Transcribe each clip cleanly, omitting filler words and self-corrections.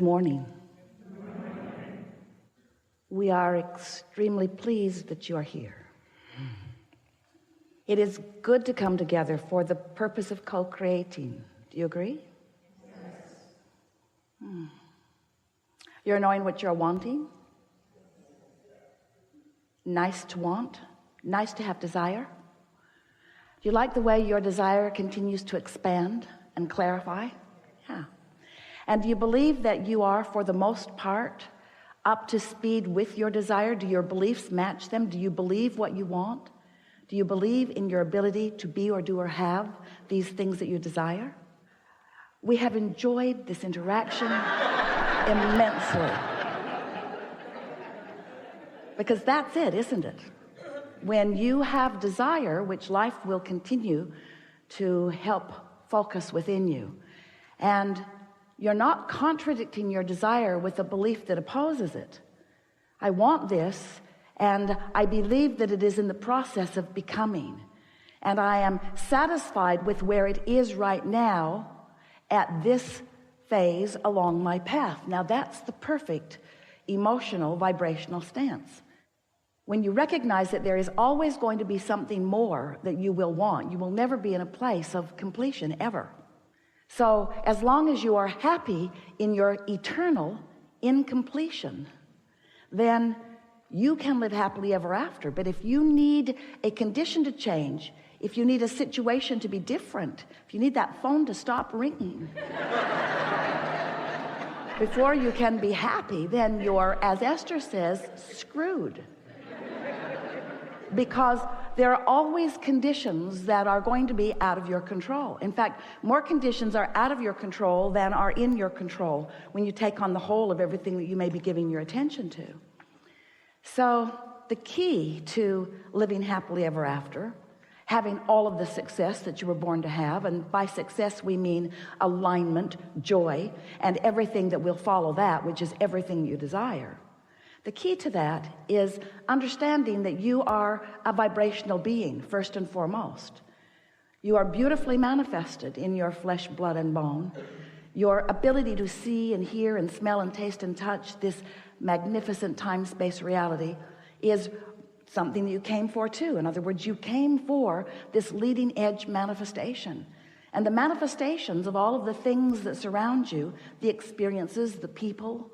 Morning. We are extremely pleased that you are here. It is good to come together for the purpose of co-creating. Do you agree? Yes. You're knowing what you're wanting. Nice to want. Nice to have desire. Do you like the way your desire continues to expand and clarify? Yeah. And do you believe that you are, for the most part, up to speed with your desire? Do your beliefs match them? Do you believe what you want? Do you believe in your ability to be or do or have these things that you desire? We have enjoyed this interaction immensely. Because that's it, isn't it? When you have desire, which life will continue to help focus within you, and you're not contradicting your desire with a belief that opposes it. I want this, and I believe that it is in the process of becoming, and I am satisfied with where it is right now at this phase along my path. Now that's the perfect emotional vibrational stance. When you recognize that there is always going to be something more that you will want, you will never be in a place of completion ever. So as long as you are happy in your eternal incompletion, then you can live happily ever after. But if you need a condition to change, if you need a situation to be different, if you need that phone to stop ringing before you can be happy, then you're, as Esther says, screwed. Because there are always conditions that are going to be out of your control. In fact, more conditions are out of your control than are in your control when you take on the whole of everything that you may be giving your attention to. So the key to living happily ever after, having all of the success that you were born to have, and by success we mean alignment, joy, and everything that will follow that, which is everything you desire. The key to that is understanding that you are a vibrational being, first and foremost. You are beautifully manifested in your flesh, blood, and bone. Your ability to see and hear and smell and taste and touch this magnificent time-space reality is something that you came for too. In other words, you came for this leading edge manifestation. And the manifestations of all of the things that surround you, the experiences, the people,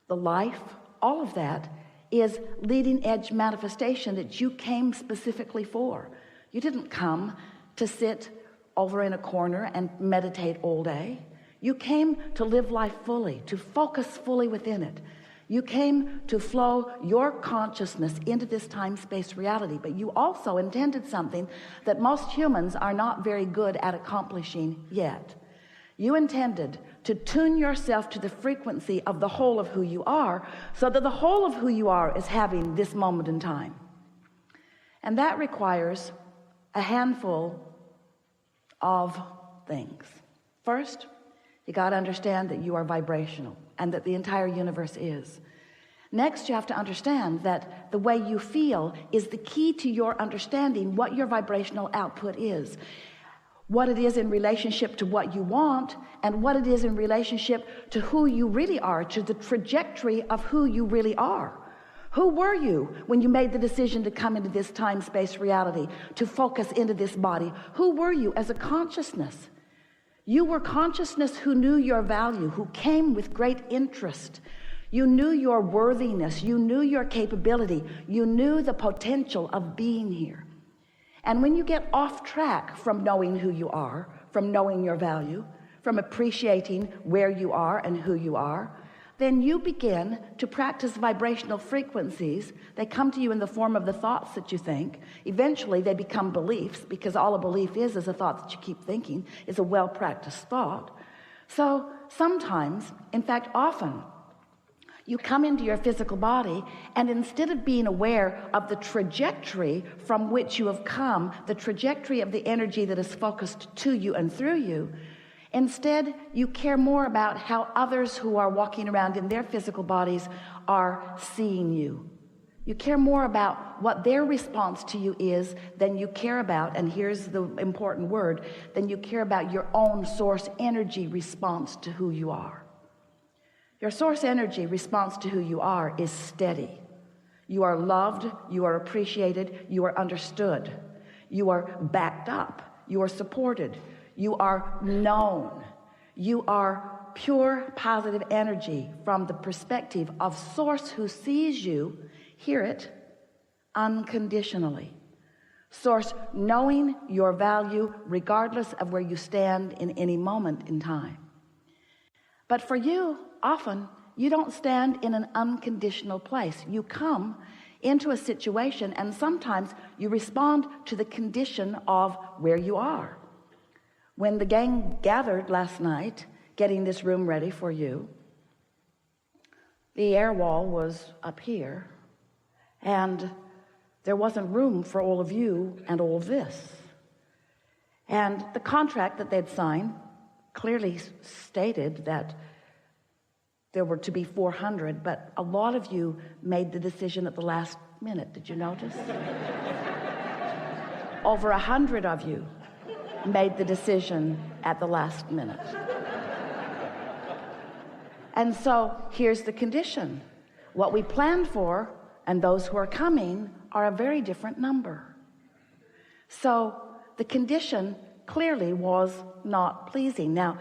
the life, all of that is leading edge manifestation that you came specifically for. You didn't come to sit over in a corner and meditate all day. You came to live life fully, to focus fully within it. You came to flow your consciousness into this time-space reality, but you also intended something that most humans are not very good at accomplishing yet. You intended to tune yourself to the frequency of the whole of who you are, so that the whole of who you are is having this moment in time. And that requires a handful of things. First, you got to understand that you are vibrational and that the entire universe is. Next, you have to understand that the way you feel is the key to your understanding what your vibrational output is. What it is in relationship to what you want, and what it is in relationship to who you really are, to the trajectory of who you really are. Who were you when you made the decision to come into this time-space reality, to focus into this body? Who were you as a consciousness? You were consciousness who knew your value, who came with great interest. You knew your worthiness, you knew your capability, you knew the potential of being here. And when you get off track from knowing who you are, from knowing your value, from appreciating where you are and who you are, then you begin to practice vibrational frequencies. They come to you in the form of the thoughts that you think. Eventually they become beliefs, because all a belief is a thought that you keep thinking, is a well-practiced thought. So sometimes, in fact often, you come into your physical body, and instead of being aware of the trajectory from which you have come, the trajectory of the energy that is focused to you and through you, instead you care more about how others who are walking around in their physical bodies are seeing you. You care more about what their response to you is than you care about, and here's the important word, than you care about your own source energy response to who you are. Your source energy response to who you are is steady. You are loved, you are appreciated, you are understood, you are backed up, you are supported, you are known, you are pure positive energy from the perspective of source who sees you, hear it, unconditionally. Source knowing your value regardless of where you stand in any moment in time. But for you, often, you don't stand in an unconditional place. You come into a situation and sometimes you respond to the condition of where you are. When the gang gathered last night, getting this room ready for you, the air wall was up here and there wasn't room for all of you and all of this. And the contract that they'd signed clearly stated that there were to be 400, but a lot of you made the decision at the last minute. Did you notice? Over 100 of you made the decision at the last minute. And so here's the condition. What we planned for and those who are coming are a very different number. So the condition clearly was not pleasing. Now,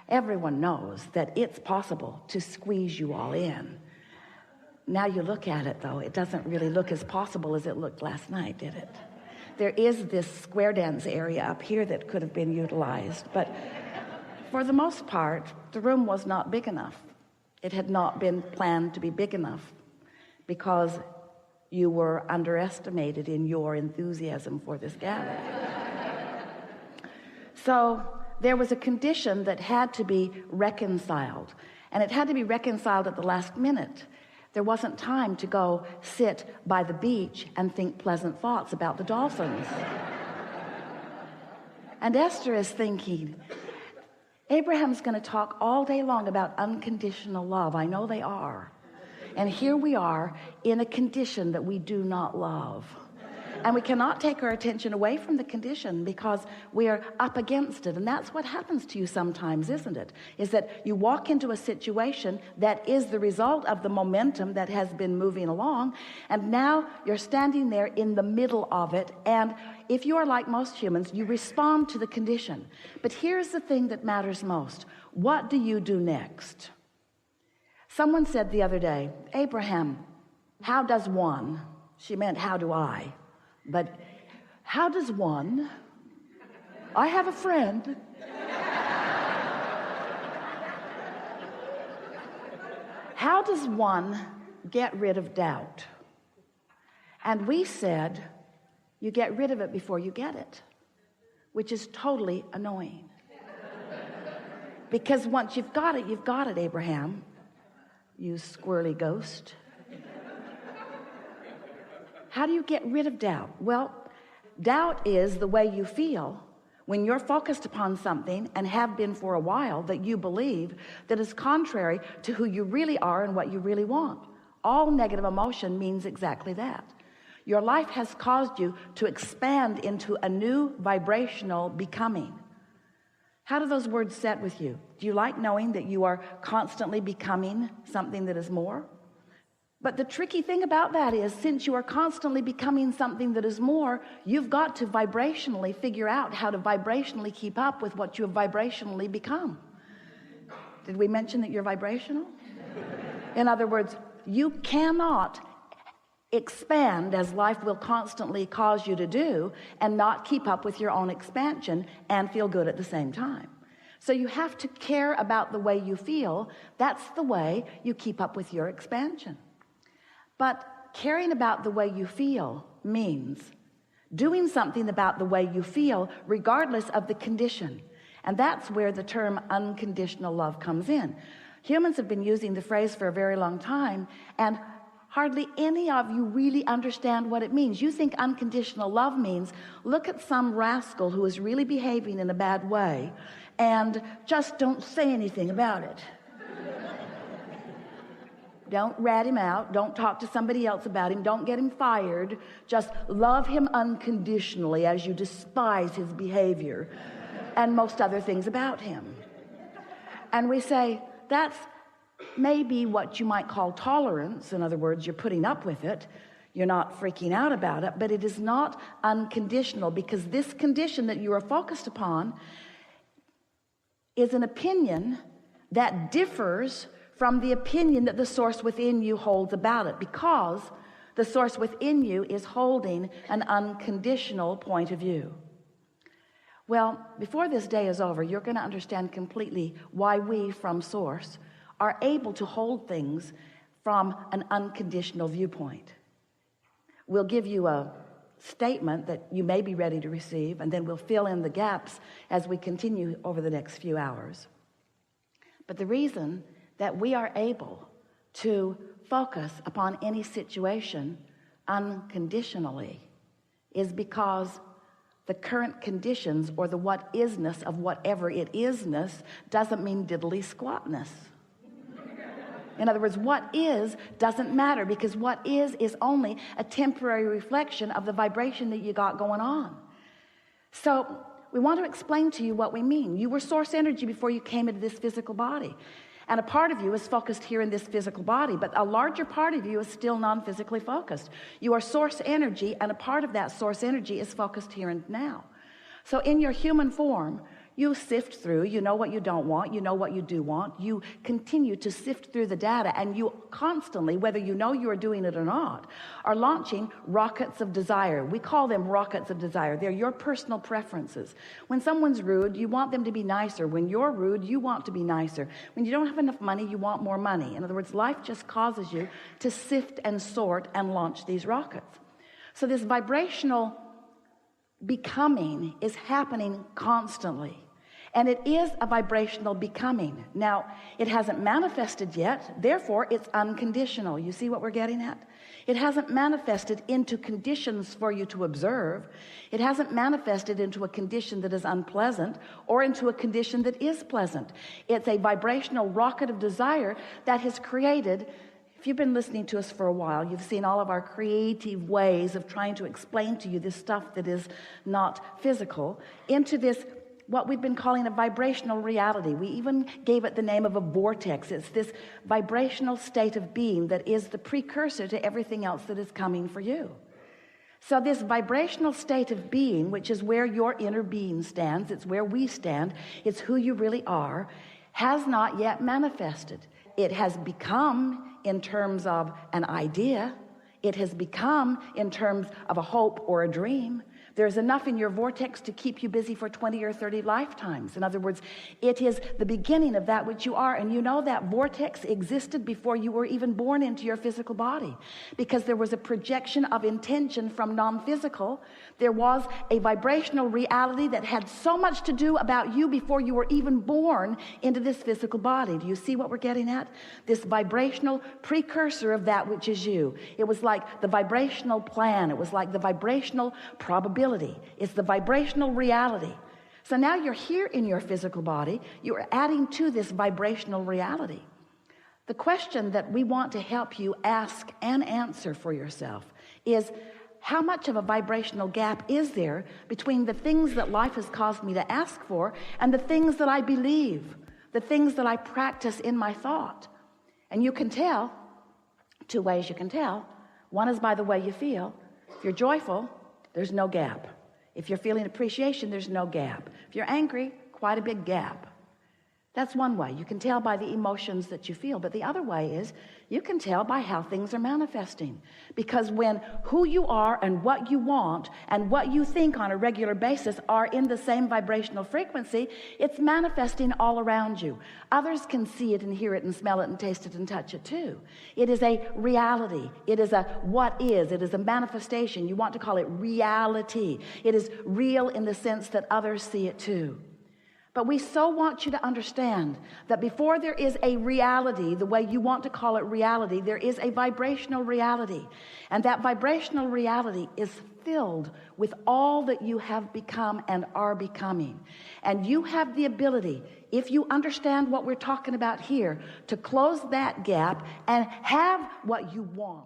everyone knows that it's possible to squeeze you all in. Now you look at it, though, it doesn't really look as possible as it looked last night, did it? There is this square dance area up here that could have been utilized, but for the most part, the room was not big enough. It had not been planned to be big enough because you were underestimated in your enthusiasm for this gathering. So there was a condition that had to be reconciled, and it had to be reconciled at the last minute. There wasn't time to go sit by the beach and think pleasant thoughts about the dolphins. And Esther is thinking, Abraham's going to talk all day long about unconditional love. I know they are. And here we are in a condition that we do not love. And we cannot take our attention away from the condition because we are up against it. And that's what happens to you sometimes, isn't it? Is that you walk into a situation that is the result of the momentum that has been moving along. And now you're standing there in the middle of it. And if you are like most humans, you respond to the condition. But here's the thing that matters most. What do you do next? Someone said the other day, Abraham, how does one? She meant, how do I? But how does one? I have a friend. How does one get rid of doubt? And we said, you get rid of it before you get it, which is totally annoying. Because once you've got it, Abraham, you squirrely ghost. How do you get rid of doubt? Well, doubt is the way you feel when you're focused upon something and have been for a while that you believe that is contrary to who you really are and what you really want. All negative emotion means exactly that. Your life has caused you to expand into a new vibrational becoming. How do those words set with you? Do you like knowing that you are constantly becoming something that is more? But the tricky thing about that is, since you are constantly becoming something that is more, you've got to vibrationally figure out how to vibrationally keep up with what you have vibrationally become. Did we mention that you're vibrational? In other words, you cannot expand as life will constantly cause you to do and not keep up with your own expansion and feel good at the same time. So you have to care about the way you feel. That's the way you keep up with your expansion. But caring about the way you feel means doing something about the way you feel regardless of the condition. And that's where the term unconditional love comes in. Humans have been using the phrase for a very long time, and hardly any of you really understand what it means. You think unconditional love means look at some rascal who is really behaving in a bad way and just don't say anything about it. Don't rat him out. Don't talk to somebody else about him. Don't get him fired. Just love him unconditionally as you despise his behavior and most other things about him. And we say, that's may be what you might call tolerance. In other words, you're putting up with it. You're not freaking out about it, but it is not unconditional, because this condition that you are focused upon is an opinion that differs from the opinion that the source within you holds about it, because the source within you is holding an unconditional point of view. Well, before this day is over, you're going to understand completely why we from source are able to hold things from an unconditional viewpoint. We'll give you a statement that you may be ready to receive, and then we'll fill in the gaps as we continue over the next few hours. But the reason that we are able to focus upon any situation unconditionally is because the current conditions, or the what isness of whatever it isness, doesn't mean diddly squatness. In other words, what is doesn't matter, because what is only a temporary reflection of the vibration that you got going on. So we want to explain to you what we mean. You were source energy before you came into this physical body. And a part of you is focused here in this physical body, but a larger part of you is still non-physically focused. You are source energy, and a part of that source energy is focused here and now. So in your human form, you sift through, you know what you don't want, you know what you do want, you continue to sift through the data, and you constantly, whether you know you are doing it or not, are launching rockets of desire. We call them rockets of desire. They're your personal preferences. When someone's rude, you want them to be nicer. When you're rude, you want to be nicer. When you don't have enough money, you want more money. In other words, life just causes you to sift and sort and launch these rockets. So this vibrational becoming is happening constantly, and it is a vibrational becoming. Now, it hasn't manifested yet, therefore it's unconditional. You see what we're getting at? It hasn't manifested into conditions for you to observe. It hasn't manifested into a condition that is unpleasant or into a condition that is pleasant. It's a vibrational rocket of desire that has created. If you've been listening to us for a while, you've seen all of our creative ways of trying to explain to you this stuff that is not physical into this, what we've been calling a vibrational reality. We even gave it the name of a vortex. It's this vibrational state of being that is the precursor to everything else that is coming for you. So this vibrational state of being, which is where your inner being stands, it's where we stand, it's who you really are, has not yet manifested. It has become in terms of an idea. It has become in terms of a hope or a dream. There's enough in your vortex to keep you busy for 20 or 30 lifetimes. In other words, it is the beginning of that which you are. And you know that vortex existed before you were even born into your physical body, because there was a projection of intention from non-physical. There was a vibrational reality that had so much to do about you before you were even born into this physical body. Do you see what we're getting at? This vibrational precursor of that which is you. It was like the vibrational plan. It was like the vibrational probability. It's the vibrational reality. So now you're here in your physical body. You're adding to this vibrational reality. The question that we want to help you ask and answer for yourself is, how much of a vibrational gap is there between the things that life has caused me to ask for and the things that I believe, the things that I practice in my thought? And you can tell, two ways you can tell. One is by the way you feel. If you're joyful, there's no gap. If you're feeling appreciation, there's no gap. If you're angry, quite a big gap. That's one way. You can tell by the emotions that you feel. But the other way is you can tell by how things are manifesting. Because when who you are and what you want and what you think on a regular basis are in the same vibrational frequency, it's manifesting all around you. Others can see it and hear it and smell it and taste it and touch it too. It is a reality. It is a what is. It is a manifestation. You want to call it reality. It is real in the sense that others see it too. But we so want you to understand that before there is a reality, the way you want to call it reality, there is a vibrational reality. And that vibrational reality is filled with all that you have become and are becoming. And you have the ability, if you understand what we're talking about here, to close that gap and have what you want.